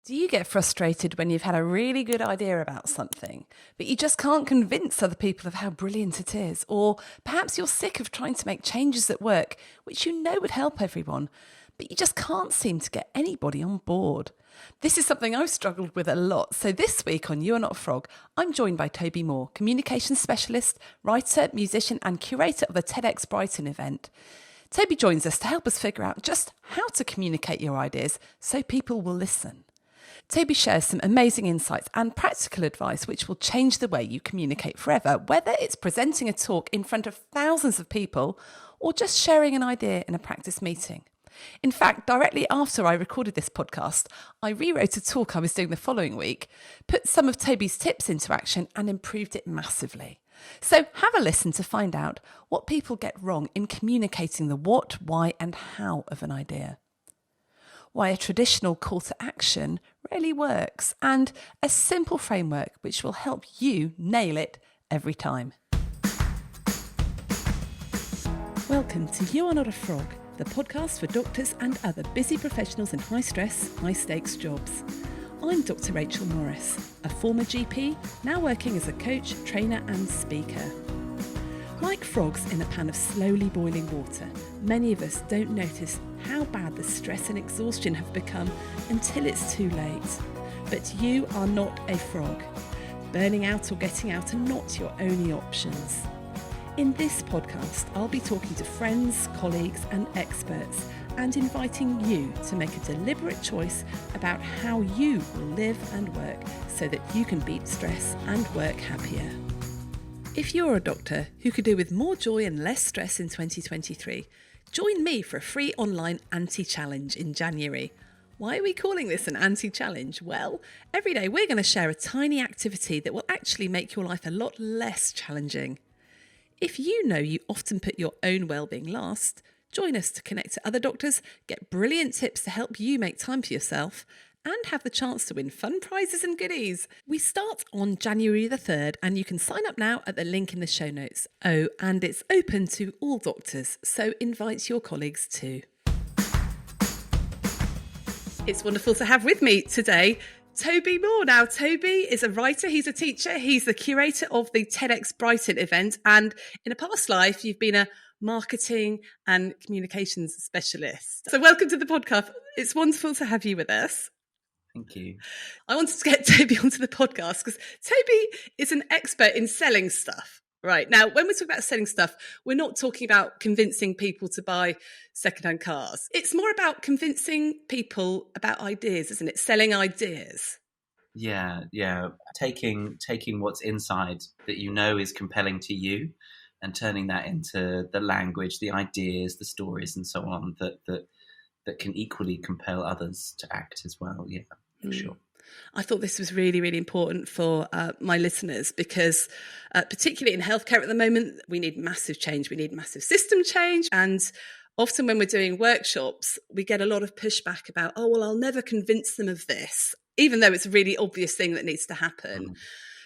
Do you get frustrated when you've had a really good idea about something, but you just can't convince other people of how brilliant it is? Or perhaps you're sick of trying to make changes at work, which you know would help everyone, but you just can't seem to get anybody on board. This is something I've struggled with a lot. So this week on You Are Not a Frog, I'm joined by Toby Moore, communications specialist, writer, musician, and curator of the TEDx Brighton event. Toby joins us to help us figure out just how to communicate your ideas so people will listen. Toby shares some amazing insights and practical advice which will change the way you communicate forever, whether it's presenting a talk in front of thousands of people or just sharing an idea in a practice meeting. In fact, directly after I recorded this podcast, I rewrote a talk I was doing the following week, put some of Toby's tips into action and improved it massively. So have a listen to find out what people get wrong in communicating the what, why and how of an idea. Why a traditional call to action really works, and a simple framework which will help you nail it every time. Welcome to You Are Not a Frog, the podcast for doctors and other busy professionals in high-stress, high-stakes jobs. I'm Dr. Rachel Morris, a former GP, now working as a coach, trainer and speaker. Like frogs in a pan of slowly boiling water, many of us don't notice how bad the stress and exhaustion have become until it's too late. But you are not a frog. Burning out or getting out are not your only options. In this podcast, I'll be talking to friends, colleagues and experts and inviting you to make a deliberate choice about how you will live and work so that you can beat stress and work happier. If you're a doctor who could do with more joy and less stress in 2023, join me for a free online anti-challenge in January. Why are we calling this an anti-challenge? Well, every day we're going to share a tiny activity that will actually make your life a lot less challenging. If you know you often put your own well-being last, join us to connect to other doctors, get brilliant tips to help you make time for yourself, and have the chance to win fun prizes and goodies. We start on January the 3rd and you can sign up now at the link in the show notes. Oh, and it's open to all doctors, so invite your colleagues too. It's wonderful to have with me today Toby Moore. Now, Toby is a writer, he's a teacher, he's the curator of the TEDx Brighton event, and in a past life, you've been a marketing and communications specialist. So welcome to the podcast. It's wonderful to have you with us. Thank you. I wanted to get Toby onto the podcast because Toby is an expert in selling stuff. Right. Now, when we talk about selling stuff, we're not talking about convincing people to buy secondhand cars. It's more about convincing people about ideas, isn't it? Selling ideas. Yeah. Taking what's inside that you know is compelling to you and turning that into the language, the ideas, the stories and so on that can equally compel others to act as well. Yeah, for sure. I thought this was really, really important for my listeners because particularly in healthcare at the moment, we need massive change. We need massive system change. And often when we're doing workshops, we get a lot of pushback about, oh, well, I'll never convince them of this, even though it's a really obvious thing that needs to happen.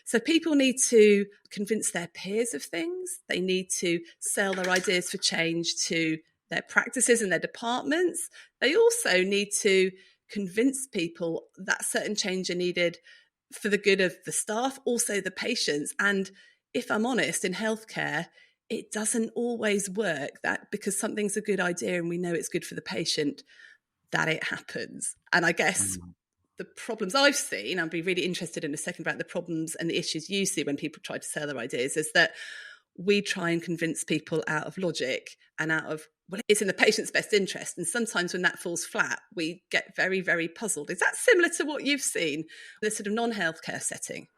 So people need to convince their peers of things. They need to sell their ideas for change to their practices and their departments. They also need to convince people that certain change are needed for the good of the staff, also the patients. And if I'm honest, in healthcare, it doesn't always work that because something's a good idea and we know it's good for the patient, that it happens. And I guess the problems I've seen, I'd be really interested in a second about the problems and the issues you see when people try to sell their ideas, is that we try and convince people out of logic and out of, well, it's in the patient's best interest. And sometimes when that falls flat, we get very, very puzzled. Is that similar to what you've seen in the sort of non-healthcare setting?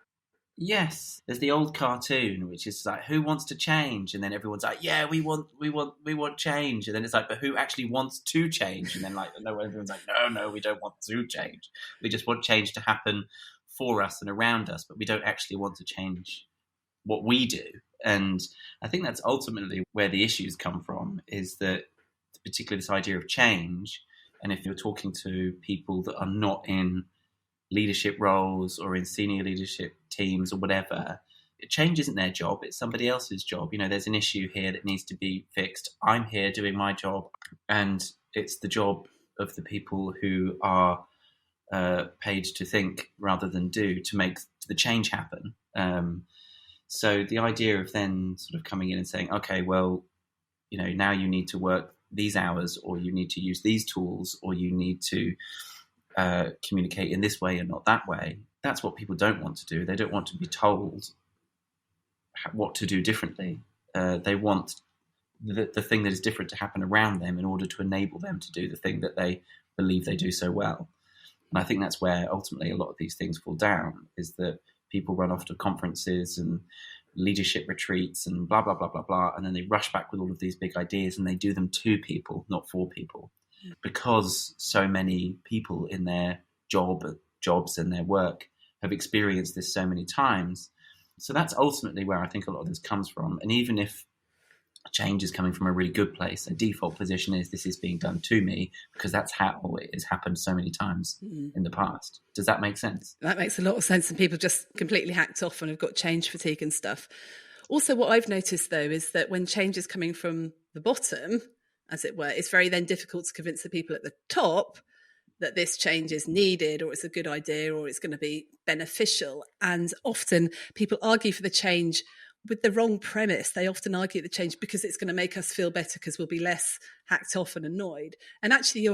Yes. There's the old cartoon, which is like, who wants to change? And then everyone's like, yeah, we want change. And then it's like, but who actually wants to change? And then like, no, everyone's like, no, we don't want to change. We just want change to happen for us and around us, but we don't actually want to change what we do. And I think that's ultimately where the issues come from, is that particularly this idea of change. And if you're talking to people that are not in leadership roles or in senior leadership teams or whatever, change isn't their job. It's somebody else's job. You know, there's an issue here that needs to be fixed. I'm here doing my job, and it's the job of the people who are paid to think rather than do to make the change happen. So the idea of then sort of coming in and saying, okay, well, now you need to work these hours, or you need to use these tools, or you need to communicate in this way and not that way. That's what people don't want to do. They don't want to be told what to do differently. They want the thing that is different to happen around them in order to enable them to do the thing that they believe they do so well. And I think that's where ultimately a lot of these things fall down, is that people run off to conferences and leadership retreats and blah, blah, blah, blah, blah. And then they rush back with all of these big ideas and they do them to people, not for people, because so many people in their jobs and their work have experienced this so many times. So that's ultimately where I think a lot of this comes from. And even if change is coming from a really good place, a default position is this is being done to me, because that's how it has happened so many times in the past. Does that make sense? That makes a lot of sense, and people just completely hacked off and have got change fatigue and stuff. Also, what I've noticed, though, is that when change is coming from the bottom, as it were, it's very then difficult to convince the people at the top that this change is needed, or it's a good idea, or it's going to be beneficial. And often people argue for the change with the wrong premise. They often argue the change because it's going to make us feel better, because we'll be less hacked off and annoyed. And actually,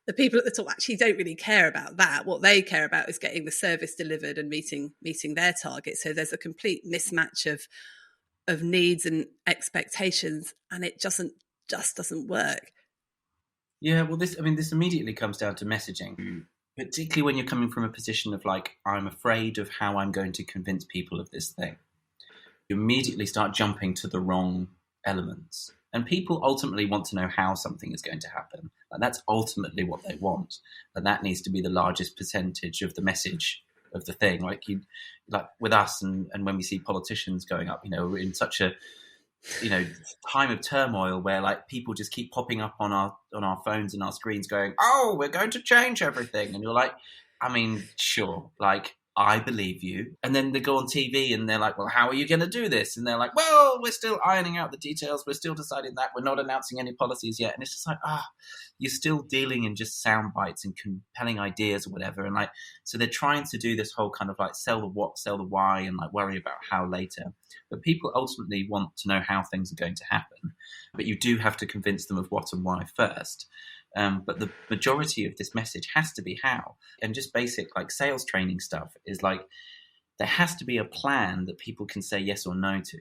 the people at the top actually don't really care about that. What they care about is getting the service delivered and meeting their target. So there's a complete mismatch of needs and expectations, and it just doesn't work. Yeah, well, this immediately comes down to messaging, particularly when you're coming from a position of like, I'm afraid of how I'm going to convince people of this thing. You immediately start jumping to the wrong elements. And people ultimately want to know how something is going to happen. And that's ultimately what they want. And that needs to be the largest percentage of the message of the thing. Like with us and when we see politicians going up, we're in such a time of turmoil where like people just keep popping up on our phones and our screens going, oh, we're going to change everything. And you're like, I mean, sure, like, I believe you. And then they go on TV and they're like, well, how are you going to do this? And they're like, well, we're still ironing out the details. We're still deciding that. We're not announcing any policies yet. And it's just like, you're still dealing in just sound bites and compelling ideas or whatever. And like, so they're trying to do this whole kind of like sell the what, sell the why, and like worry about how later. But people ultimately want to know how things are going to happen. But you do have to convince them of what and why first. But the majority of this message has to be how. And just basic like sales training stuff is like, there has to be a plan that people can say yes or no to.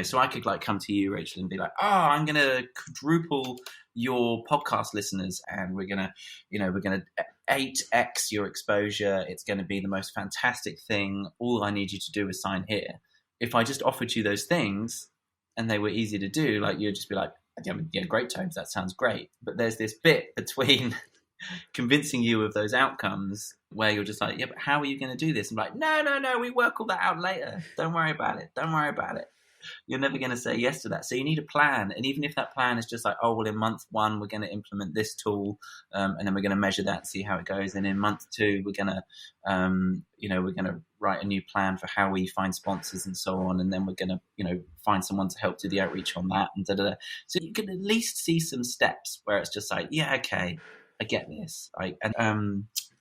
So I could like come to you, Rachel, and be like, I'm going to quadruple your podcast listeners, and we're going to 8x your exposure. It's going to be the most fantastic thing. All I need you to do is sign here. If I just offered you those things and they were easy to do, like you'd just be like, yeah, great, Tomes, that sounds great. But there's this bit between convincing you of those outcomes where you're just like, yeah, but how are you going to do this? I'm like, no, we work all that out later. Don't worry about it. You're never going to say yes to that. So you need a plan. And even if that plan is just like, oh, well, in month 1, we're going to implement this tool, and then we're going to measure that and see how it goes. And in month 2, we're going to write a new plan for how we find sponsors and so on. And then we're going to, find someone to help do the outreach on that. And da-da-da. So you can at least see some steps where it's just like, yeah, okay, I get this.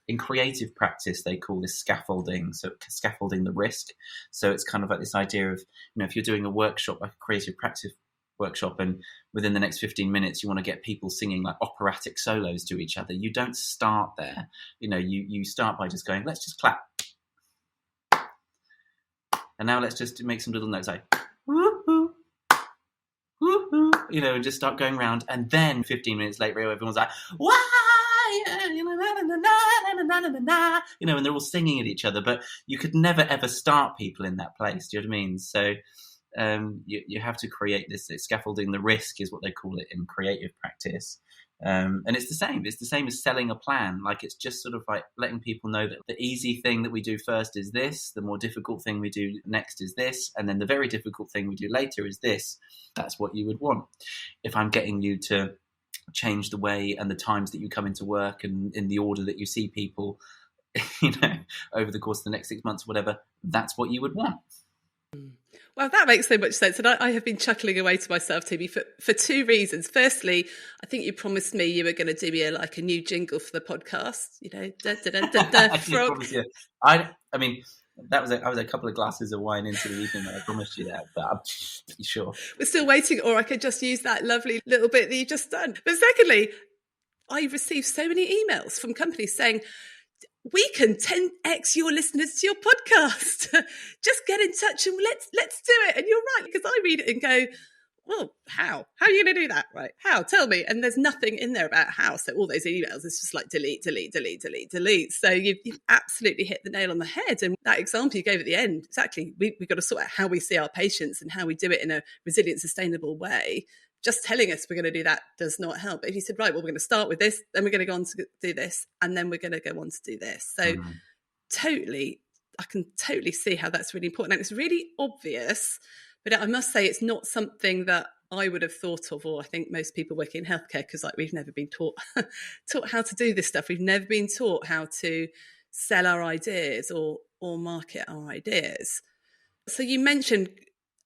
In creative practice, they call this scaffolding. So scaffolding the risk. So it's kind of like this idea of, if you're doing a workshop, like a creative practice workshop, and within the next 15 minutes, you want to get people singing like operatic solos to each other. You don't start there. You start by just going, let's just clap. And now let's just make some little notes like, woo-hoo, woo-hoo, and just start going around. And then 15 minutes later, everyone's like, why? And they're all singing at each other, but you could never ever start people in that place. Do you know what I mean? So you have to create this scaffolding. The risk is what they call it in creative practice. And it's the same as selling a plan. Like, it's just sort of like letting people know that the easy thing that we do first is this, the more difficult thing we do next is this, and then the very difficult thing we do later is this. That's what you would want. If I'm getting you to change the way and the times that you come into work and in the order that you see people, over the course of the next 6 months, whatever, that's what you would want. Well, that makes so much sense. And I have been chuckling away to myself, Toby, for two reasons. Firstly, I think you promised me you were going to do me a new jingle for the podcast, I did frog. promise you. I mean, I was a couple of glasses of wine into the evening when I promised you that, but I'm pretty sure. We're still waiting, or I could just use that lovely little bit that you've just done. But secondly, I received so many emails from companies saying, we can 10x your listeners to your podcast. Just get in touch and let's do it. And you're right, because I read it and go, well, how? How are you going to do that? Right? How? Tell me. And there's nothing in there about how. So all those emails, it's just like delete. So you've absolutely hit the nail on the head. And that example you gave at the end, exactly, we've got to sort out how we see our patients and how we do it in a resilient, sustainable way. Just telling us we're going to do that does not help. But if you said, right, well, we're going to start with this, then we're going to go on to do this, and then we're going to go on to do this. So I can totally see how that's really important. And it's really obvious, but I must say it's not something that I would have thought of, or I think most people working in healthcare, because we've never been taught how to do this stuff. We've never been taught how to sell our ideas or market our ideas. So you mentioned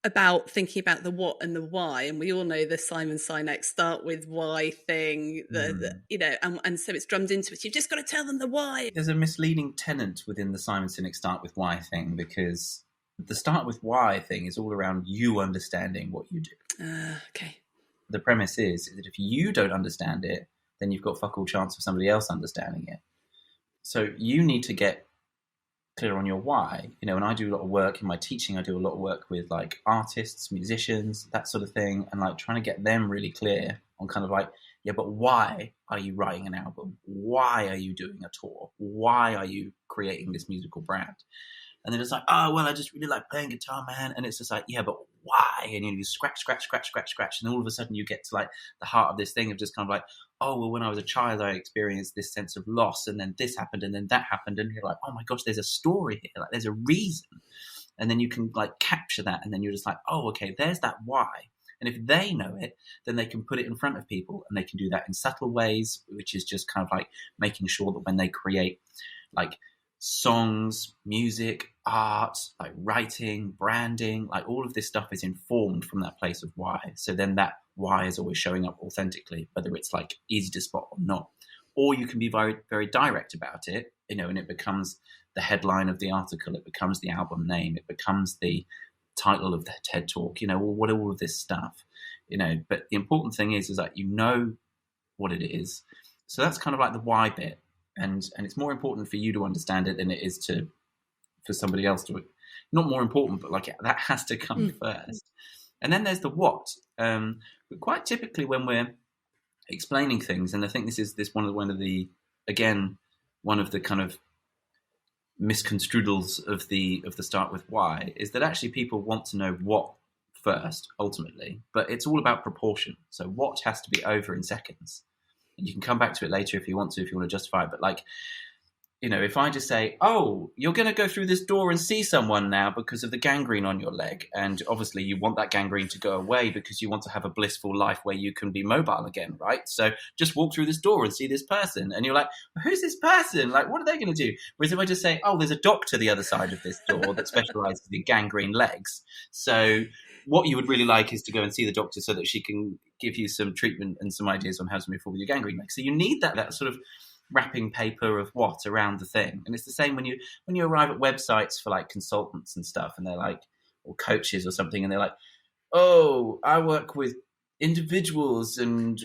about thinking about the what and the why, and we all know the Simon Sinek start with why thing, and so it's drummed into us. You've just got to tell them the why. There's a misleading tenet within the Simon Sinek start with why thing, because the start with why thing is all around you understanding what you do. Okay. The premise is that if you don't understand it, then you've got fuck all chance of somebody else understanding it. So you need to get clear on your why. And I do a lot of work in my teaching. I do a lot of work with like artists, musicians, that sort of thing, and like trying to get them really clear on kind of like, yeah, but why are you writing an album? Why are you doing a tour? Why are you creating this musical brand? And then it's like, oh, well, I just really like playing guitar, man. And it's just like, yeah, but why? And you scratch. And all of a sudden you get to like the heart of this thing of just kind of like, oh, well, when I was a child, I experienced this sense of loss. And then this happened and then that happened. And you're like, oh my gosh, there's a story here. Like there's a reason. And then you can like capture that. And then you're just like, oh, okay, there's that why. And if they know it, then they can put it in front of people, and they can do that in subtle ways, which is just kind of like making sure that when they create like songs, music, art, like writing, branding, like all of this stuff is informed from that place of why. So then that why is always showing up authentically, whether it's like easy to spot or not. Or you can be very, very direct about it, and it becomes the headline of the article, it becomes the album name, it becomes the title of the TED Talk, what all of this stuff, but the important thing is that what it is. So that's kind of like the why bit. And it's more important for you to understand it than it is for somebody else to, not more important, but like that has to come first. And then there's the what. But quite typically when we're explaining things, and I think this is one of the kind of misconstruals of the start with why, is that actually people want to know what first ultimately, but it's all about proportion. So what has to be over in seconds. And you can come back to it later if you want to justify it. But like, if I just say, oh, you're going to go through this door and see someone now because of the gangrene on your leg. And obviously you want that gangrene to go away because you want to have a blissful life where you can be mobile again, right? So just walk through this door and see this person. And you're like, who's this person? Like, what are they going to do? Whereas if I just say, oh, there's a doctor the other side of this door that specializes in gangrene legs. So what you would really like is to go and see the doctor so that she can give you some treatment and some ideas on how to move forward with your gangrene leg. So you need that sort of wrapping paper of what around the thing. And it's the same when you arrive at websites for like consultants and stuff, and they're like, or coaches or something, and they're like, oh, I work with individuals and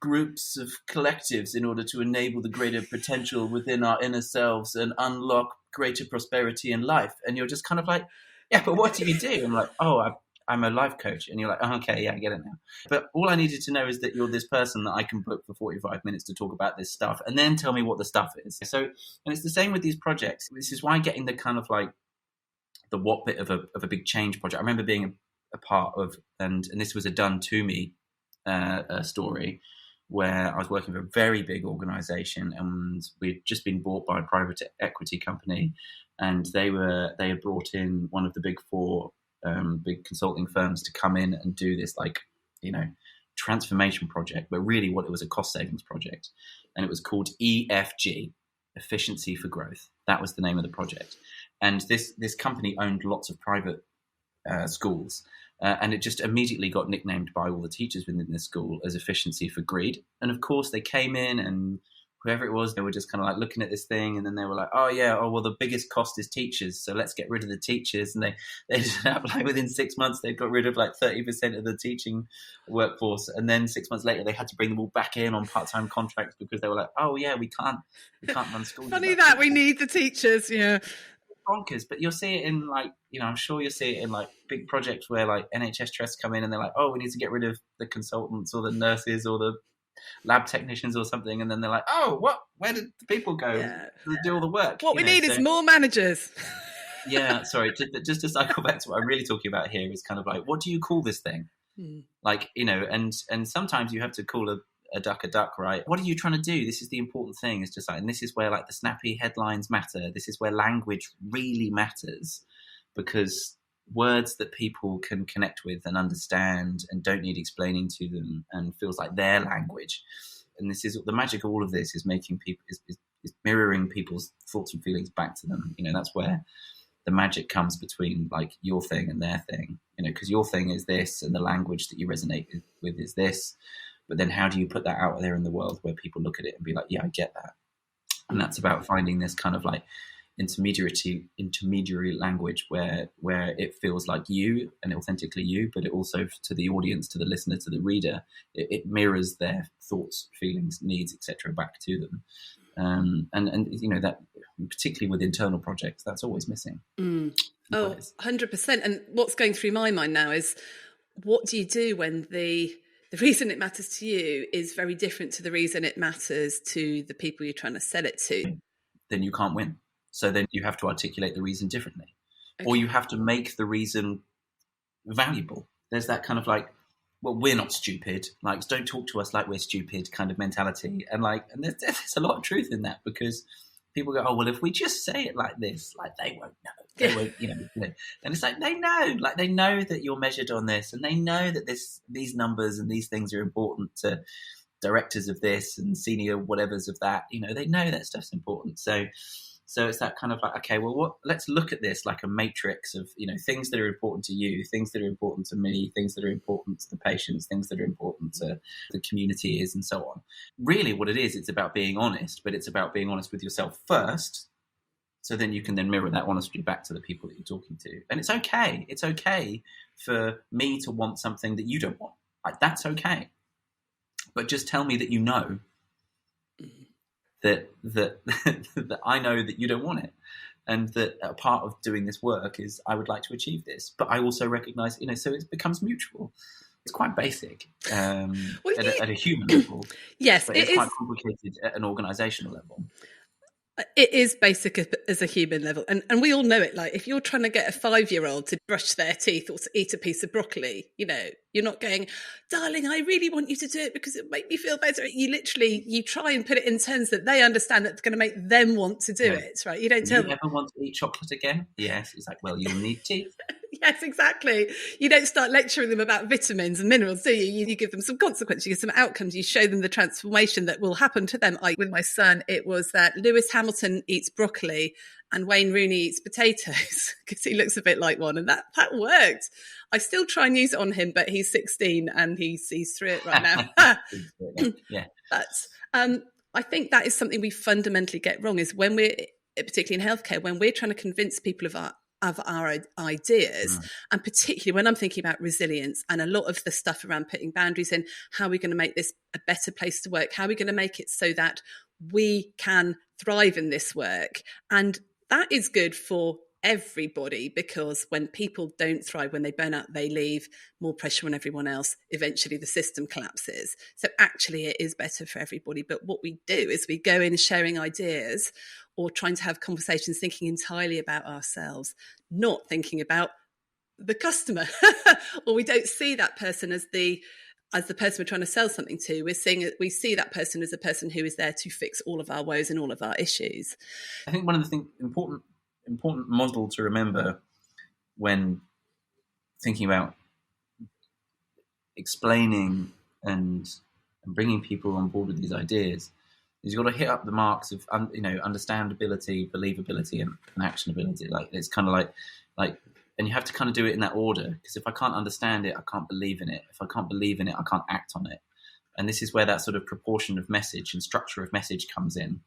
groups of collectives in order to enable the greater potential within our inner selves and unlock greater prosperity in life. And you're just kind of like, yeah, but what do you do? I'm like, oh, I'm a life coach. And you're like, oh, okay, yeah, I get it now. But all I needed to know is that you're this person that I can book for 45 minutes to talk about this stuff, and then tell me what the stuff is. So, and it's the same with these projects. This is why getting the kind of like the what bit of a big change project. I remember being a part of, and this was a done to me story, where I was working for a very big organization, and we'd just been bought by a private equity company, and they had brought in one of the big four big consulting firms to come in and do this transformation project, but really what it was, a cost savings project. And it was called EFG, Efficiency for Growth. That was the name of the project. And this company owned lots of private schools. And it just immediately got nicknamed by all the teachers within the school as efficiency for greed. And of course, they came in, and whoever it was, they were just kind of like looking at this thing, and then they were like, well, the biggest cost is teachers, so let's get rid of the teachers. And they ended up like within 6 months, they got rid of like 30% of the teaching workforce. And then 6 months later, they had to bring them all back in on part-time contracts because they were like, we can't run schools. Funny that we need the teachers, yeah. Bonkers. But you'll see it in like, I'm sure you'll see it in like big projects where like NHS trusts come in and they're like, we need to get rid of the consultants or the nurses or the lab technicians or something, and then they're like, where did the people go to do all the work? What we need is more managers. Sorry, just to cycle back to what I'm really talking about here is kind of like, what do you call this thing? Like, and sometimes you have to call a duck, right? What are you trying to do? This is the important thing. It's just like, and this is where like the snappy headlines matter. This is where language really matters, because words that people can connect with and understand and don't need explaining to them and feels like their language. And this is the magic of all of this, is making people is mirroring people's thoughts and feelings back to them. That's where the magic comes between like your thing and their thing, because your thing is this and the language that you resonate with is this. But then how do you put that out there in the world where people look at it and be like, yeah, I get that. And that's about finding this kind of like intermediary language where it feels like you and authentically you, but it also to the audience, to the listener, to the reader, it mirrors their thoughts, feelings, needs, etc. back to them. And that particularly with internal projects, that's always missing. 100%. And what's going through my mind now is, what do you do when the reason it matters to you is very different to the reason it matters to the people you're trying to sell it to? Then you can't win. So then you have to articulate the reason differently, or you have to make the reason valuable. There's that kind of like, well, we're not stupid. Like, don't talk to us like we're stupid kind of mentality. And there's a lot of truth in that, because people go, well, if we just say it like this, like they won't know. They won't, And it's like, they know that you're measured on this, and they know that these numbers and these things are important to directors of this and senior whatevers of that. They know that stuff's important. So it's that kind of like, okay, well, let's look at this like a matrix of, things that are important to you, things that are important to me, things that are important to the patients, things that are important to the community and so on. Really what it is, it's about being honest, but it's about being honest with yourself first. So then you can then mirror that honesty back to the people that you're talking to. And it's okay. It's okay for me to want something that you don't want. Like, that's okay. But just tell me that you know that that I know that you don't want it, and that a part of doing this work is I would like to achieve this, but I also recognise, so it becomes mutual. It's quite basic at a human level. Yes, but it's quite complicated at an organisational level. It is basic as a human level. And we all know it. Like, if you're trying to get a 5-year-old to brush their teeth or to eat a piece of broccoli, you're not going, darling, I really want you to do it because it make me feel better. You try and put it in terms that they understand that's going to make them want to do it, right? You don't tell them. You ever want to eat chocolate again? Yes. It's like, well, you'll need teeth. Yes, exactly. You don't start lecturing them about vitamins and minerals, do you? You give them some consequences, you give some outcomes, you show them the transformation that will happen to them. With my son, it was that Lewis Hamilton eats broccoli and Wayne Rooney eats potatoes because he looks a bit like one, and that worked. I still try and use it on him, but he's 16 and he sees through it right now. Yeah. But I think that is something we fundamentally get wrong, is when we're, particularly in healthcare, when we're trying to convince people of our ideas, and particularly when I'm thinking about resilience and a lot of the stuff around putting boundaries in, how are we going to make this a better place to work? How are we going to make it so that we can thrive in this work? And that is good for everybody, because when people don't thrive, when they burn out, they leave, more pressure on everyone else, eventually the system collapses. So actually it is better for everybody. But what we do is we go in sharing ideas or trying to have conversations thinking entirely about ourselves, not thinking about the customer. Or we don't see that person as the person we're trying to sell something to. We see that person as a person who is there to fix all of our woes and all of our issues. I think one of the things important model to remember when thinking about explaining and bringing people on board with these ideas is you've got to hit up the marks of understandability, believability, and actionability. Like, it's kind of like And you have to kind of do it in that order, because if I can't understand it, I can't believe in it. If I can't believe in it, I can't act on it. And this is where that sort of proportion of message and structure of message comes in.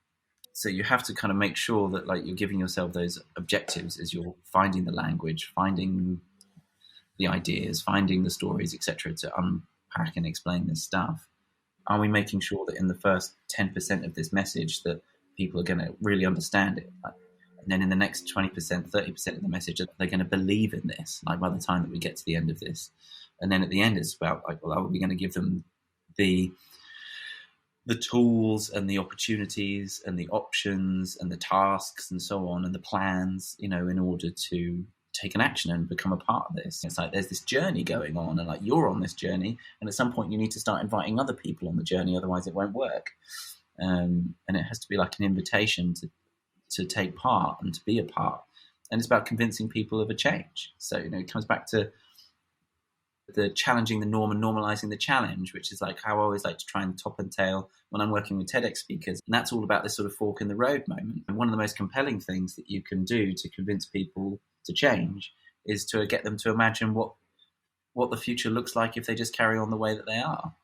So you have to kind of make sure that like you're giving yourself those objectives as you're finding the language, finding the ideas, finding the stories, etc., to unpack and explain this stuff. Are we making sure that in the first 10% of this message that people are going to really understand it? And then in the next 20%, 30% of the message, they're going to believe in this, like by the time that we get to the end of this. And then at the end, it's about like, well, are we going to give them the tools and the opportunities and the options and the tasks and so on and the plans, in order to take an action and become a part of this. It's like there's this journey going on, and like you're on this journey, and at some point you need to start inviting other people on the journey, otherwise it won't work. And it has to be like an invitation to take part and to be a part. And it's about convincing people of a change. So, it comes back to the challenging the norm and normalizing the challenge, which is like how I always like to try and top and tail when I'm working with TEDx speakers. And that's all about this sort of fork in the road moment. And one of the most compelling things that you can do to convince people to change is to get them to imagine what the future looks like if they just carry on the way that they are.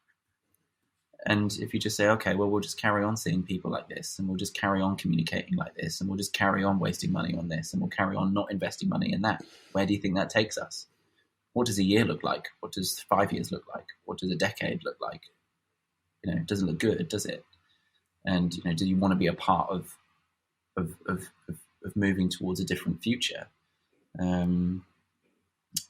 And if you just say, okay, well, we'll just carry on seeing people like this, and we'll just carry on communicating like this, and we'll just carry on wasting money on this, and we'll carry on not investing money in that, where do you think that takes us? What does a year look like? What does 5 years look like? What does a decade look like? It doesn't look good, does it? And, do you want to be a part of moving towards a different future?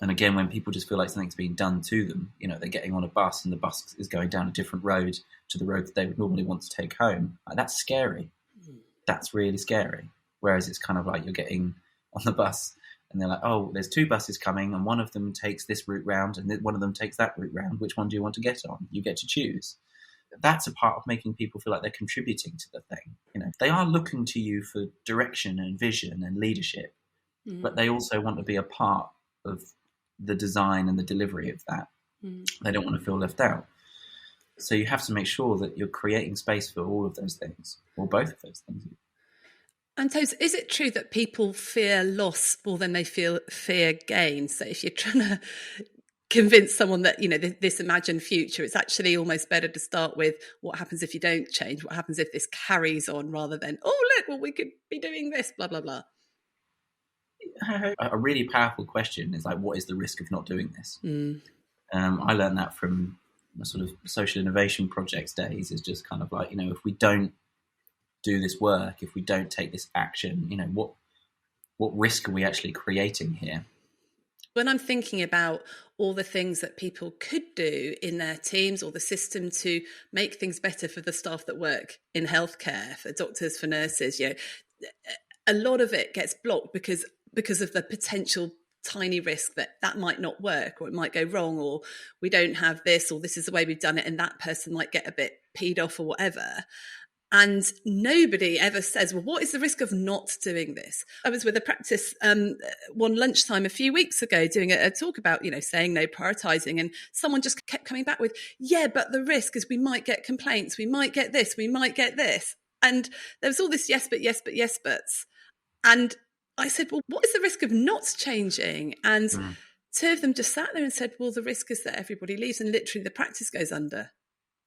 And again, when people just feel like something's being done to them, they're getting on a bus and the bus is going down a different road to the road that they would normally want to take home. Like, that's scary. That's really scary. Whereas it's kind of like you're getting on the bus and they're like, oh, there's 2 buses coming and one of them takes this route round and one of them takes that route round. Which one do you want to get on? You get to choose. That's a part of making people feel like they're contributing to the thing. They are looking to you for direction and vision and leadership, but they also want to be a part of the design and the delivery of that. They don't want to feel left out. So you have to make sure that you're creating space for all of those things, or both of those things. And so is it true that people fear loss more than they fear gain? So if you're trying to convince someone that, this imagined future, it's actually almost better to start with what happens if you don't change, what happens if this carries on, rather than, oh, look, well, we could be doing this, blah, blah, blah. A really powerful question is like, what is the risk of not doing this? I learned that from my sort of social innovation projects days, is just kind of like, if we don't do this work, if we don't take this action, what risk are we actually creating here? When I'm thinking about all the things that people could do in their teams or the system to make things better for the staff that work in healthcare, for doctors, for nurses, a lot of it gets blocked because of the potential tiny risk that might not work, or it might go wrong, or we don't have this, or this is the way we've done it, and that person might get a bit peed off or whatever. And nobody ever says, well, what is the risk of not doing this? I was with a practice one lunchtime a few weeks ago doing a talk about, saying no, prioritising. And someone just kept coming back with, yeah, but the risk is we might get complaints. We might get this. We might get this. And there was all this yes, but yes, but yes, buts. And I said, well, what is the risk of not changing? And 2 of them just sat there and said, well, the risk is that everybody leaves and literally the practice goes under.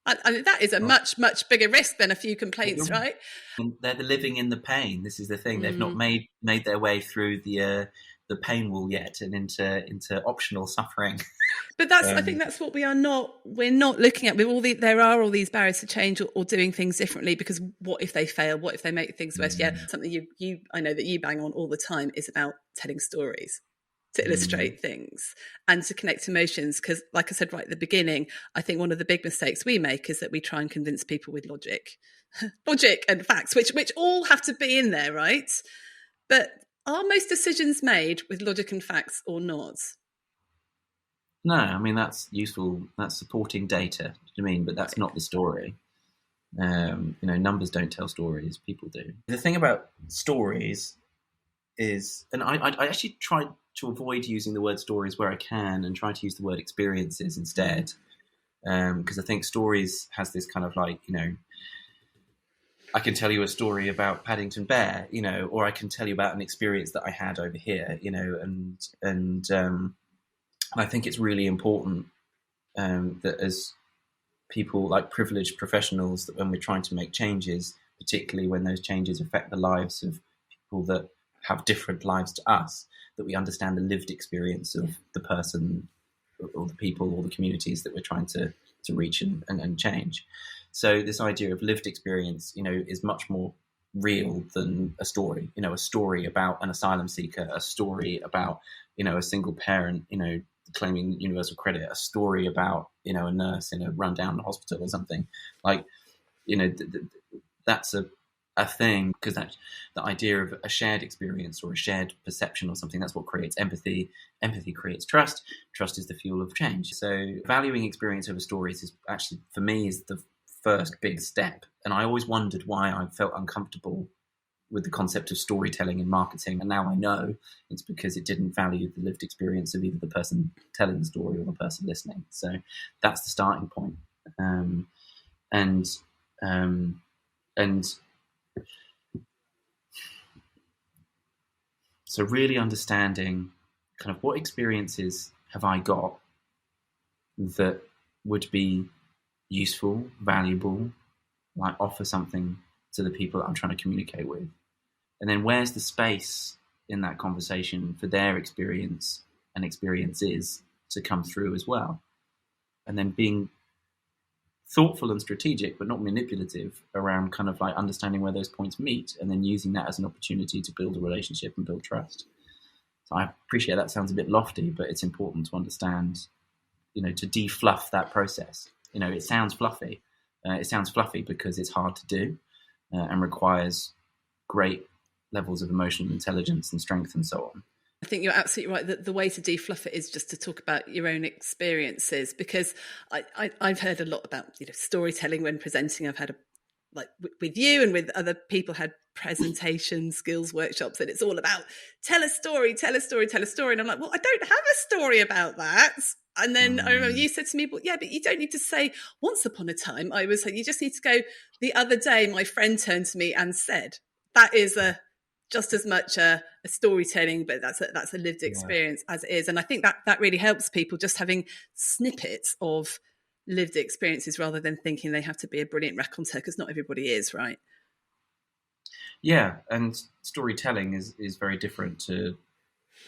I mean, that is a much, much bigger risk than a few complaints, right? And they're living in the pain. This is the thing. They've not made their way through the pain wall yet and into optional suffering. But I think that's what we're not looking at. With there are all these barriers to change or doing things differently, because what if they fail? What if they make things worse? Yeah, something I know that you bang on all the time is about telling stories to illustrate things and to connect emotions. Because like I said right at the beginning, I think one of the big mistakes we make is that we try and convince people with logic and facts, which all have to be in there, right? But are most decisions made with logic and facts or not? No, I mean, that's useful. That's supporting data, but that's not the story. Numbers don't tell stories, people do. The thing about stories is, and I actually tried to avoid using the word stories where I can and try to use the word experiences instead, because I think stories has this kind of like, I can tell you a story about Paddington Bear, or I can tell you about an experience that I had over here, and I think it's really important that as people, like privileged professionals, that when we're trying to make changes, particularly when those changes affect the lives of people that have different lives to us, that we understand the lived experience of the person or the people or the communities that we're trying to reach and change. So this idea of lived experience, is much more real than a story. A story about an asylum seeker, a story about, a single parent, claiming universal credit, a story about, a nurse in a rundown hospital or something. Like, that's a thing, because that the idea of a shared experience or a shared perception or something, that's what creates empathy. Empathy creates trust. Trust is the fuel of change. So valuing experience over stories is actually, for me, is the first big step. And I always wondered why I felt uncomfortable with the concept of storytelling in marketing. And now I know it's because it didn't value the lived experience of either the person telling the story or the person listening. So that's the starting point. And so really understanding kind of what experiences have I got that would be useful, valuable, like offer something to the people that I'm trying to communicate with. And then where's the space in that conversation for their experience and experiences to come through as well. And then being thoughtful and strategic, but not manipulative, around kind of like understanding where those points meet and then using that as an opportunity to build a relationship and build trust. So I appreciate that sounds a bit lofty, but it's important to understand, to de-fluff that process. It sounds fluffy. It sounds fluffy because it's hard to do and requires great levels of emotional intelligence and strength and so on. I think you're absolutely right. The way to de-fluff it is just to talk about your own experiences, because I've heard a lot about storytelling when presenting. I've had with you and with other people had presentation skills workshops, and it's all about tell a story. And I'm like, well, I don't have a story about that. And then I remember you said to me, but you don't need to say once upon a time. I was like, you just need to go, the other day my friend turned to me and said, that is just as much a storytelling, but that's a lived experience as it is. And I think that really helps people, just having snippets of lived experiences rather than thinking they have to be a brilliant raconteur, because not everybody is, right? Yeah, and storytelling is very different to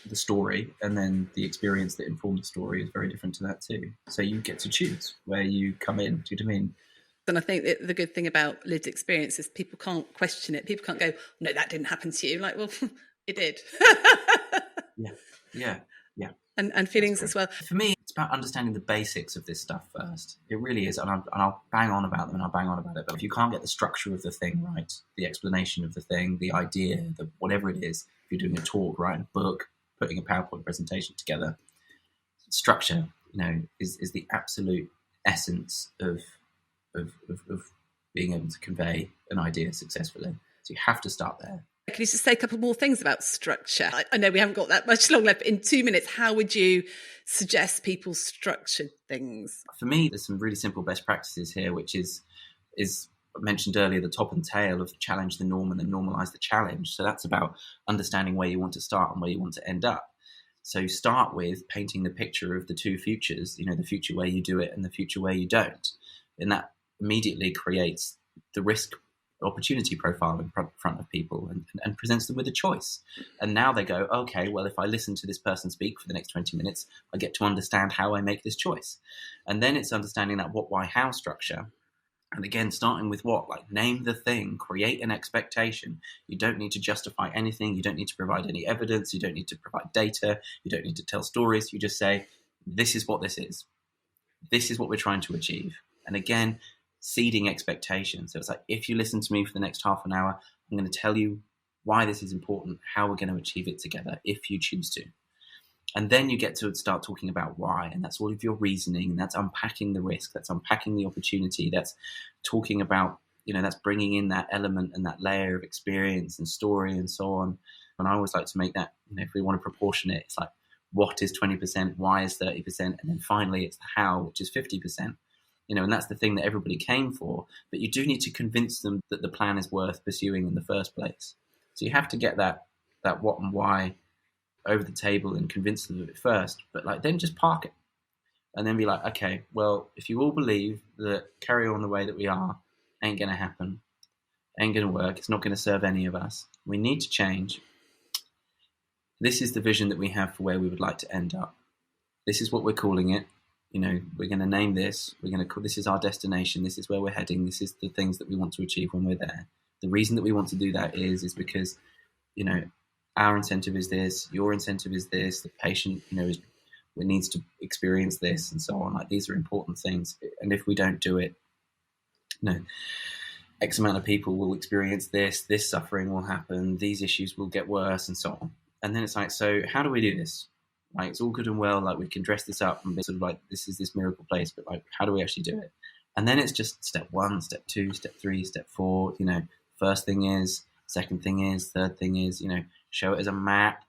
the story, and then the experience that informs the story is very different to that too. So you get to choose where you come in. Do you know what I mean? And I think that the good thing about lived experience is people can't question it. People can't go, no, that didn't happen to you. Like, well, it did. Yeah. And feelings as well. For me, it's about understanding the basics of this stuff first. It really is. And I'll bang on about them and I'll bang on about it. But if you can't get the structure of the thing right, the explanation of the thing, the idea, whatever it is, if you're doing a talk, writing a book, putting a PowerPoint presentation together, structure, is the absolute essence of being able to convey an idea successfully. So you have to start there. Can you just say a couple more things about structure? I know we haven't got that much long left, but in 2 minutes, how would you suggest people structure things? For me, there's some really simple best practices here, which is mentioned earlier, the top and tail of challenge the norm and then normalize the challenge. So that's about understanding where you want to start and where you want to end up. So start with painting the picture of the two futures, the future where you do it and the future where you don't. And that immediately creates the risk opportunity profile in front of people and presents them with a choice. And now they go, okay, well, if I listen to this person speak for the next 20 minutes, I get to understand how I make this choice. And then it's understanding that what, why, how structure. And again, starting with what? Like, name the thing, create an expectation. You don't need to justify anything. You don't need to provide any evidence. You don't need to provide data. You don't need to tell stories. You just say, this is what this is. This is what we're trying to achieve. And again, seeding expectations. So it's like, if you listen to me for the next half an hour, I'm going to tell you why this is important, how we're going to achieve it together, if you choose to. And then you get to start talking about why, and that's all of your reasoning, and that's unpacking the risk, that's unpacking the opportunity, that's talking about, that's bringing in that element and that layer of experience and story and so on. And I always like to make that, if we want to proportion it, it's like, what is 20%, why is 30%, and then finally it's the how, which is 50%. and that's the thing that everybody came for. But you do need to convince them that the plan is worth pursuing in the first place. So you have to get that what and why over the table and convince them of it first. But like, then just park it and then be like, okay, well, if you all believe that carry on the way that we are ain't going to happen, ain't going to work, it's not going to serve any of us, we need to change. This is the vision that we have for where we would like to end up. This is what we're calling it. We're going to name this. We're going to call this is our destination. This is where we're heading. This is the things that we want to achieve when we're there. The reason that we want to do that is because, our incentive is this. Your incentive is this. The patient, needs to experience this, and so on. Like, these are important things. And if we don't do it, X amount of people will experience this. This suffering will happen. These issues will get worse, and so on. And then it's like, so how do we do this? Like, it's all good and well, like we can dress this up and be sort of like, this is this miracle place, but like, how do we actually do it? And then it's just step 1, step 2, step 3, step 4, first thing is, second thing is, third thing is, show it as a map,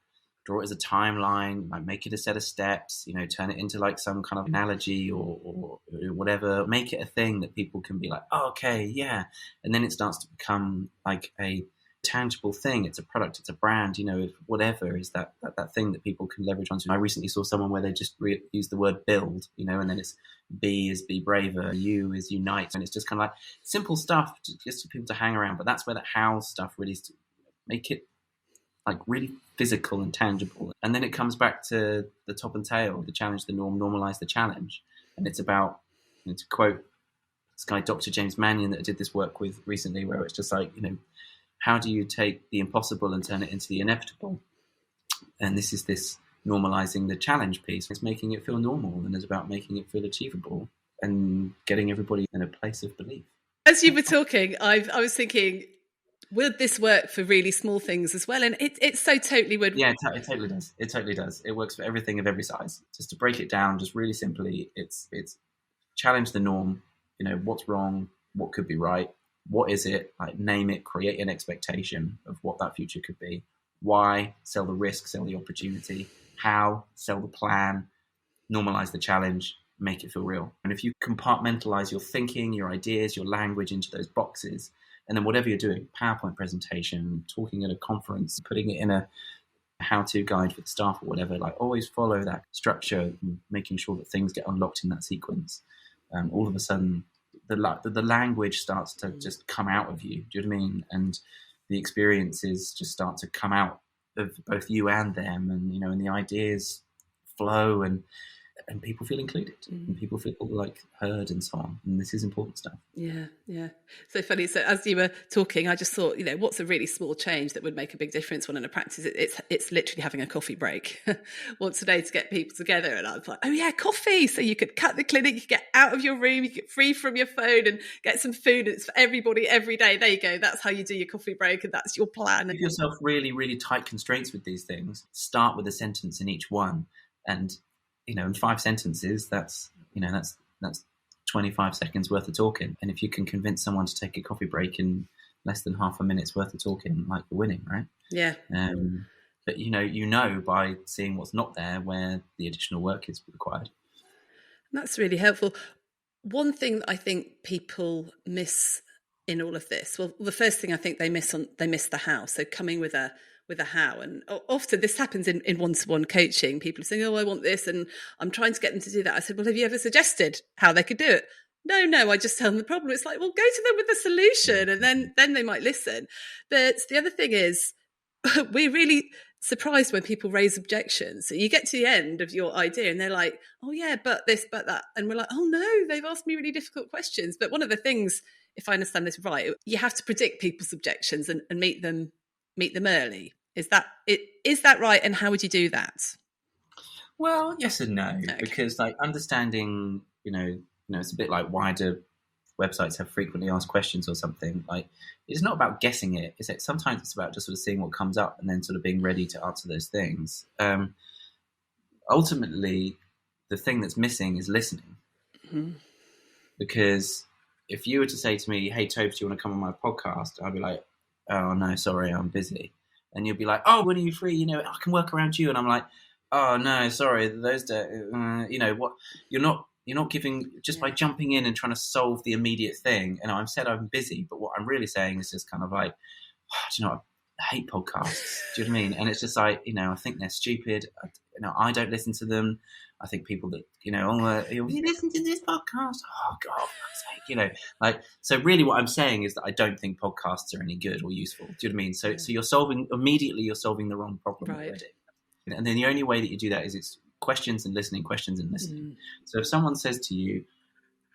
draw it as a timeline, like make it a set of steps, turn it into like some kind of analogy or whatever, make it a thing that people can be like, oh, okay, yeah. And then it starts to become like a tangible thing. It's a product, it's a brand, whatever is that thing that people can leverage onto. I recently saw someone where they just used the word build, and then it's B is be braver, U is unite, and it's just kind of like simple stuff just for people to hang around. But that's where the how stuff really is to make it like really physical and tangible. And then it comes back to the top and tail, the challenge, the norm, normalize the challenge. And it's about, to quote this guy, Dr. James Mannion, that I did this work with recently, where it's just like, how do you take the impossible and turn it into the inevitable? And this is this normalizing the challenge piece. It's making it feel normal, and it's about making it feel achievable and getting everybody in a place of belief. As you were talking, I was thinking, would this work for really small things as well? And it so totally would. Yeah, it totally does. It totally does. It works for everything of every size. Just to break it down, just really simply, it's challenge the norm. What's wrong? What could be right? What is it? Like, name it, create an expectation of what that future could be. Why? Sell the risk, sell the opportunity. How? Sell the plan. Normalize the challenge, make it feel real. And if you compartmentalize your thinking, your ideas, your language into those boxes, and then whatever you're doing, PowerPoint presentation, talking at a conference, putting it in a how-to guide for the staff or whatever, like, always follow that structure, making sure that things get unlocked in that sequence. All of a sudden, the language starts to just come out of you. Do you know what I mean? And the experiences just start to come out of both you and them, and the ideas flow, and people feel included, and people feel like heard, and so on. And this is important stuff. Yeah. So funny. So as you were talking, I just thought, what's a really small change that would make a big difference when in a practice? It's literally having a coffee break once a day to get people together. And I was like, oh yeah, coffee. So you could cut the clinic, you could get out of your room, you get free from your phone and get some food. And it's for everybody every day. There you go. That's how you do your coffee break, and that's your plan. Give yourself really, really tight constraints with these things. Start with a sentence in each one, and in 5 sentences, that's 25 seconds worth of talking. And if you can convince someone to take a coffee break in less than half a minute's worth of talking, like, you're winning, right? Yeah. But by seeing what's not there where the additional work is required. That's really helpful. One thing that I think people miss in all of this, well, the first thing I think they miss the how. So coming with a how. And often this happens in one-to-one coaching. People are saying, oh, I want this, and I'm trying to get them to do that. I said, well, have you ever suggested how they could do it? No, I just tell them the problem. It's like, well, go to them with the solution, and then they might listen. But the other thing is, we're really surprised when people raise objections. So you get to the end of your idea and they're like, oh yeah, but this, but that. And we're like, oh no, they've asked me really difficult questions. But one of the things, if I understand this right, you have to predict people's objections and meet them early. Is that right? And how would you do that? Well, yes and no, Okay. Because like understanding, it's a bit like, why do websites have frequently asked questions or something? Like, it's not about guessing it. Sometimes it's about just sort of seeing what comes up and then sort of being ready to answer those things. Ultimately, the thing that's missing is listening. Mm-hmm. Because if you were to say to me, hey, Toby, do you want to come on my podcast? I'd be like, oh, no, sorry, I'm busy. And you'll be like, oh, when are you free? I can work around you. And I'm like, oh, no, sorry, those days, what? You're not giving just by jumping in and trying to solve the immediate thing. And I've said I'm busy, but what I'm really saying is just kind of like, do you know what? I hate podcasts. Do you know what I mean? And it's just like, I think they're stupid. I don't listen to them. I think people that, you listen to this podcast. Oh God, for fuck's sake, so really what I'm saying is that I don't think podcasts are any good or useful. Do you know what I mean? So you're solving the wrong problem already. And then the only way that you do that is it's questions and listening. So if someone says to you,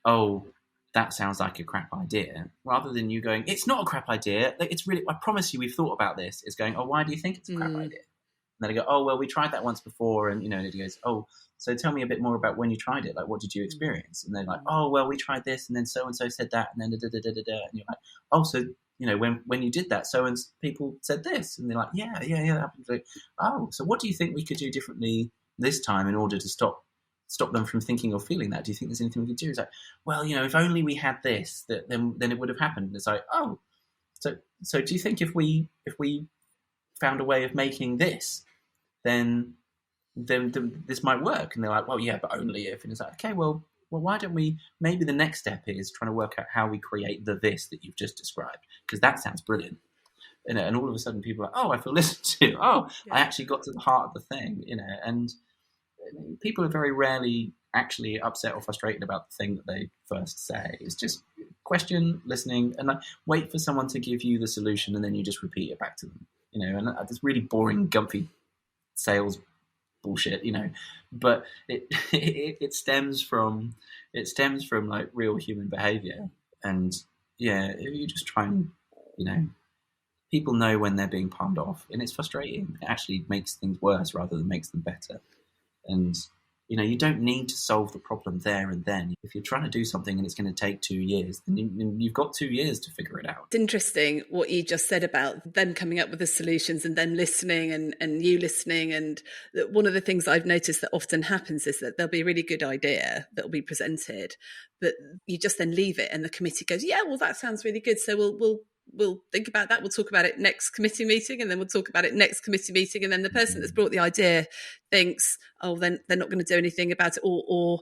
oh, that sounds like a crap idea, rather than you going, it's not a crap idea, it's really, I promise you we've thought about this, it's going, oh, why do you think it's a crap idea? And then I go, oh, well, we tried that once before. And, and it goes, oh, so tell me a bit more about when you tried it. Like, what did you experience? And they're like, oh, well, we tried this. And then so-and-so said that. And then da-da-da-da-da. And you're like, oh, so, when you did that, so and people said this. And they're like, yeah. Like, oh, so what do you think we could do differently this time in order to stop them from thinking or feeling that? Do you think there's anything we could do? It's like, well, if only we had this, then it would have happened. And it's like, oh, so do you think if we found a way of making this, then this might work? And they're like, well, yeah, but only if. And it's like, okay, well, why don't we, maybe the next step is trying to work out how we create the this that you've just described, because that sounds brilliant. And all of a sudden people are like, oh, I feel listened to. Oh, I actually got to the heart of the thing, and people are very rarely actually upset or frustrated about the thing that they first say. It's just question, listening, and wait for someone to give you the solution, and then you just repeat it back to them. And it's really boring, gumpy sales bullshit, but it stems from like real human behavior. And if you just try and people know when they're being palmed off, and it's frustrating. It actually makes things worse rather than makes them better. And you don't need to solve the problem there and then. If you're trying to do something and it's going to take 2 years, then you've got 2 years to figure it out. It's interesting what you just said about them coming up with the solutions and then listening and you listening. And one of the things I've noticed that often happens is that there'll be a really good idea that will be presented, but you just then leave it and the committee goes, yeah, well, that sounds really good. So we'll think about that. We'll talk about it next committee meeting, and then we'll talk about it next committee meeting. And then the person that's brought the idea thinks, oh, then they're not going to do anything about it, or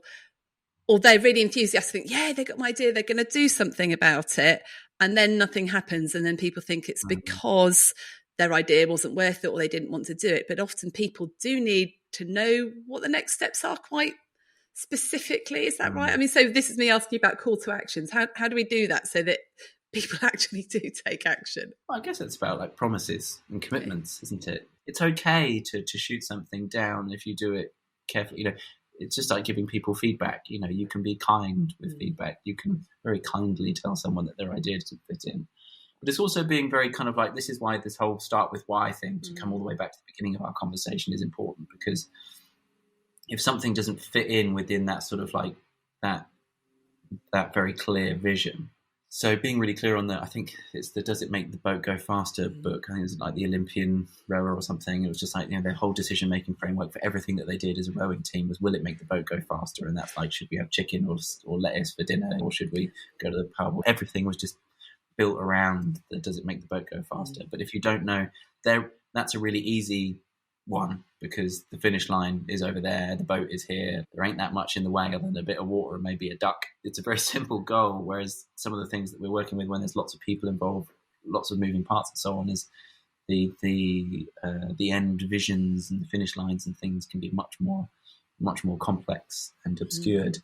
they're really enthusiastic. Yeah, they got my idea. They're going to do something about it, and then nothing happens. And then people think it's because their idea wasn't worth it or they didn't want to do it. But often people do need to know what the next steps are quite specifically. Is that right? I mean, so this is me asking you about call to actions. How do we do that so that people actually do take action? Well, I guess it's about like promises and commitments, isn't it? It's okay to shoot something down if you do it carefully. It's just like giving people feedback. You can be kind with feedback. You can very kindly tell someone that their idea doesn't fit in. But it's also being very kind of like, this is why this whole start with why thing, to come all the way back to the beginning of our conversation, is important, because if something doesn't fit in within that sort of like that very clear vision. So being really clear on that, I think it's the Does It Make the Boat Go Faster book. I think it was like the Olympian rower or something. It was just like, their whole decision-making framework for everything that they did as a rowing team was, will it make the boat go faster? And that's like, should we have chicken or lettuce for dinner? Or should we go to the pub? Everything was just built around the Does It Make the Boat Go Faster? But if you don't know, that's a really easy one, because the finish line is over there, the boat is here, there ain't that much in the way other than a bit of water and maybe a duck. It's a very simple goal, whereas some of the things that we're working with when there's lots of people involved, lots of moving parts and so on, is the end visions and the finish lines and things can be much more complex and obscured,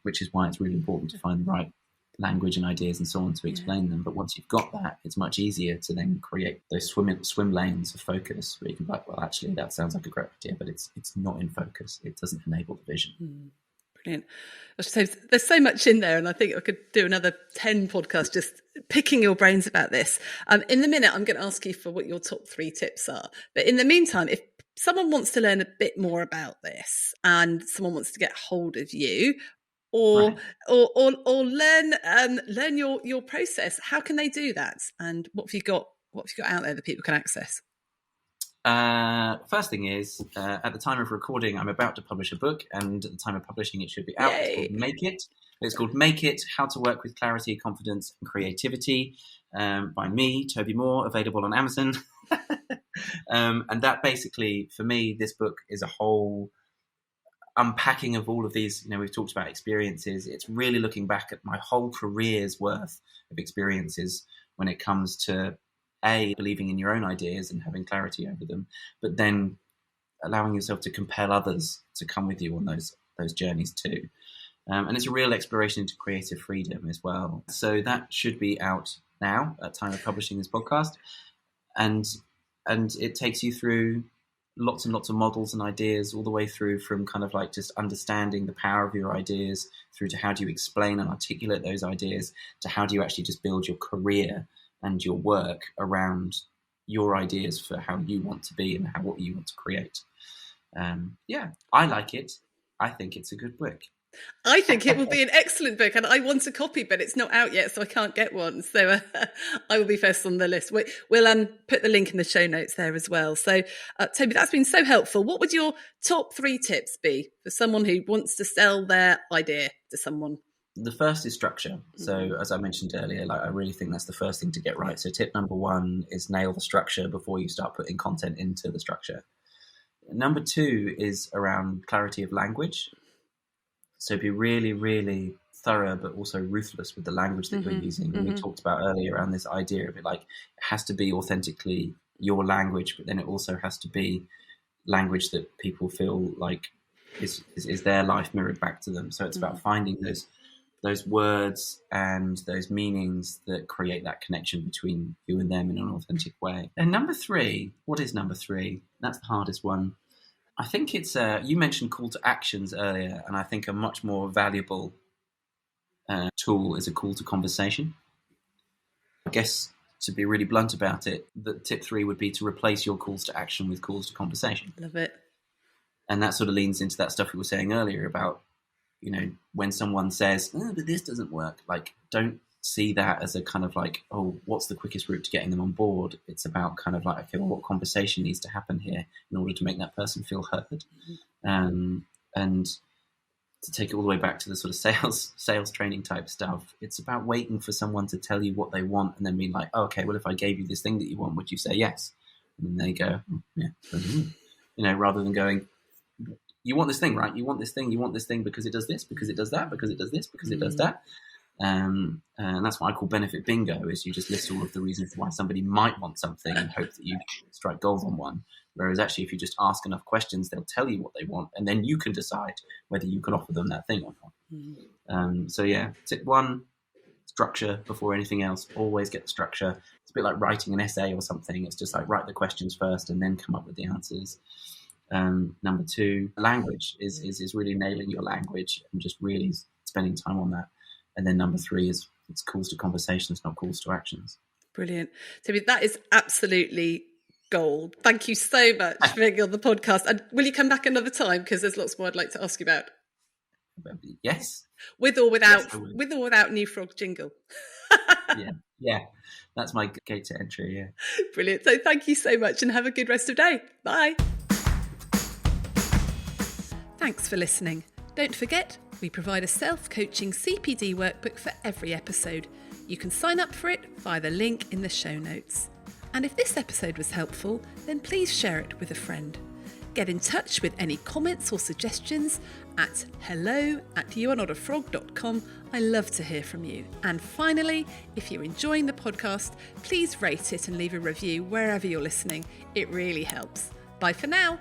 which is why it's really important to find the right language and ideas and so on to explain them. But once you've got that, it's much easier to then create those swim lanes of focus where you can be like, well, actually that sounds like a great idea, but it's not in focus. It doesn't enable the vision. Brilliant. So there's so much in there, and I think I could do another 10 podcasts just picking your brains about this. In the minute, I'm going to ask you for what your top 3 tips are. But in the meantime, if someone wants to learn a bit more about this and someone wants to get hold of you, or learn your process, how can they do that? And what have you got out there that people can access? First thing is, at the time of recording, I'm about to publish a book, and at the time of publishing, it should be out. It's called Make It. It's called Make It: How to Work with Clarity, Confidence, and Creativity, by me, Toby Moore, available on Amazon. And that basically, for me, this book is a whole unpacking of all of these, we've talked about experiences. It's really looking back at my whole career's worth of experiences when it comes to believing in your own ideas and having clarity over them, but then allowing yourself to compel others to come with you on those journeys too. And it's a real exploration into creative freedom as well. So that should be out now at time of publishing this podcast. And it takes you through lots and lots of models and ideas, all the way through from kind of like just understanding the power of your ideas, through to how do you explain and articulate those ideas, to how do you actually just build your career and your work around your ideas for how you want to be and what you want to create. I like it. I think it's a good book. I think it will be an excellent book, and I want a copy, but it's not out yet, so I can't get one. So I will be first on the list. We'll put the link in the show notes there as well. So, Toby, that's been so helpful. What would your top 3 tips be for someone who wants to sell their idea to someone? The first is structure. So as I mentioned earlier, I really think that's the first thing to get right. So tip number 1 is nail the structure before you start putting content into the structure. Number 2 is around clarity of language. So be really, really thorough, but also ruthless with the language that you're using. And we talked about earlier around this idea of it, it has to be authentically your language, but then it also has to be language that people feel like is their life mirrored back to them. So it's about finding those words and those meanings that create that connection between you and them in an authentic way. And number 3, what is number 3? That's the hardest one. I think it's, you mentioned call to actions earlier, and I think a much more valuable tool is a call to conversation. I guess, to be really blunt about it, the tip 3 would be to replace your calls to action with calls to conversation. Love it. And that sort of leans into that stuff we were saying earlier about, when someone says, oh, but this doesn't work, don't see that as a kind of what's the quickest route to getting them on board? It's about kind of okay, well, what conversation needs to happen here in order to make that person feel heard? And to take it all the way back to the sort of sales training type stuff, it's about waiting for someone to tell you what they want and then being like, oh, okay, well, if I gave you this thing that you want, would you say yes? And then they go, oh, yeah. Rather than going, you want this thing, right? You want this thing because it does this, because it does that, because it does this, because it does that. And that's what I call benefit bingo, is you just list all of the reasons why somebody might want something and hope that you strike gold on one. Whereas actually, if you just ask enough questions, they'll tell you what they want, and then you can decide whether you can offer them that thing or not. So yeah, tip 1, structure before anything else. Always get the structure. It's a bit like writing an essay or something. It's just write the questions first and then come up with the answers. Number 2, language is really nailing your language and just really spending time on that. And then number 3 is it's calls to conversations, not calls to actions. Brilliant. Toby, that is absolutely gold. Thank you so much for being on the podcast. And will you come back another time? Because there's lots more I'd like to ask you about. Yes. With or without New Frog jingle. Yeah. That's my gate to entry, yeah. Brilliant. So thank you so much and have a good rest of the day. Bye. Thanks for listening. Don't forget, we provide a self-coaching CPD workbook for every episode. You can sign up for it via the link in the show notes. And if this episode was helpful, then please share it with a friend. Get in touch with any comments or suggestions at hello@youarenotafrog.com. I love to hear from you. And finally, if you're enjoying the podcast, please rate it and leave a review wherever you're listening. It really helps. Bye for now.